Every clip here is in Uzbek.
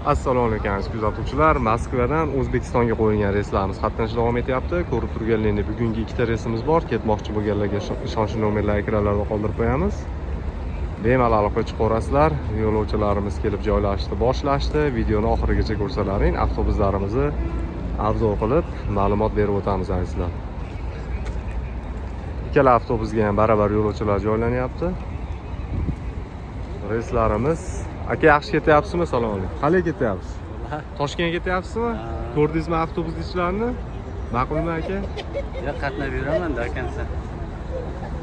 Assalomu alaykum aziz kuzatuvchilar. Moskvadan O'zbekistonga qo'yilgan reyslarimiz qatnashish davom etyapti. Ko'rib turganlaringiz bugungi ikkita reysimiz bor. Ketmoqchi bo'lganlarga ishonchli nomerlar ekranlarda qoldirib qo'yamiz. Bemalol aloqa chiqarasizlar. Yo'lovchilarimiz kelib joylashdi, boshlashdi. Videoni oxirigacha ko'rsalaring. Avtobuslarimizni arzon qilib ma'lumot berib o'tamiz azizlar. Ikkala avtobusga ham baravar yo'lovchilar joylanyapti. Reyslarimiz aka yaxshi ketyapsizmi? Assalomu alaykum. Qalay ketyapsiz? Toshkentga ketyapsizmi? Ko'rdingizmi avtobus ishlarni? Ma'qulmi aka? Ya qatnab yuraman-da akansan.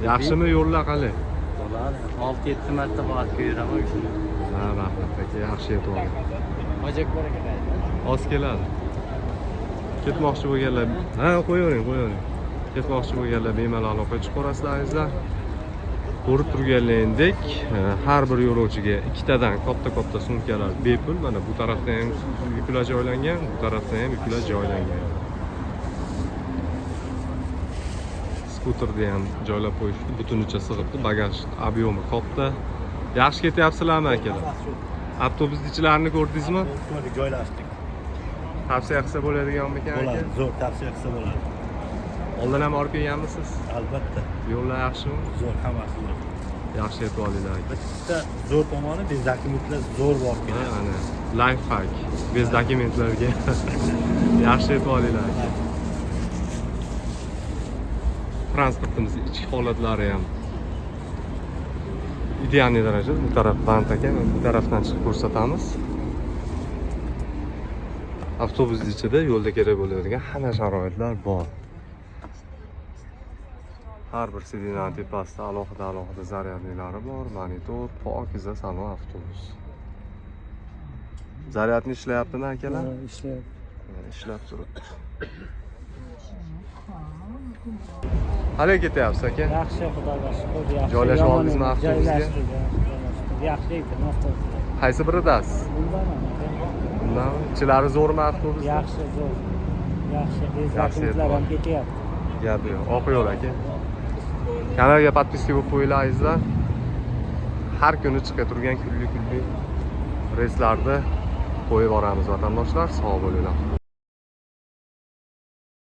Yaxshimi yo'llar qalay? Bo'ladi. 6-7 marta vaqtga yuraman shuni. Ha, rahmat aka, yaxshi yetyapti. Hojaklar aka. Oz keladi. Ketmoqchi bo'lganlar, ha, qo'yavering. Ketmoqchi bo'lganlar bemalol aloqa chiqarasizlar azizlar. Ko'rib turganlaringdek, har bir yo'lovchiga ikkitadan katta sumkalar bepul. Mana bu tarafda ham yuklar joylangan, bu tarafda ham yuklar joylangan. Skuterda ham joylab qo'yishdi, butunicha sig'ibdi, bagaj ob'yomi katta. Yaxshi ketyapsizlarmi akalar? Avtobus ichilarini ko'rdingizmi? Ko'rdik, joylashdik. Tavsiya qilsa bo'ladiganmikan aka? Bo'ladi, zo'r tavsiya qilsa bo'ladi. Oldin ham olib kelganmisiz? Albatta. Yo'llar yaxshimi? Zo'r, hammasi zo'r. Yaxshi yetib olinglar aka. Bitta zo'r tomoni biz dokumentlar zo'r borib keladi. Ana, life hack. Bez dokumentlarga yaxshi yetib olinglar aka. Transportimiz ichki holatlari ham ideal darajada. Bu taraf band ekan, bu tarafdan chiqib ko'rsatamiz. Avtobus ichida yo'lda kerak bo'ladigan hamma sharoitlar bor. Har bir sidinaning tepasida alohida zaryadnilari bor, monitor, pokiza salon avtobus. Zaryadni ishlayaptimi akalar? Ishlab turibdi. Qalay ketyapsiz aka? Yaxshi, xudoga shukr, yaxshi. Joylashib oldingizmi avtobusga? Yaxshi ekan avtobus. Qaysi biridasiz? Bundan ichilari zo'rmi avtobus? Yaxshi, zo'r. Yaxshi, Yaxshi dokumentlar ham ketyapti. Gapi yo'q. Oq yo'l aka. Kanalga podpiska bo'lib qo'yinglar azizlar. Har kuni chiqa turgan kunli reyslarni qo'yib boramiz vatandoshlar. Sog' bo'linglar.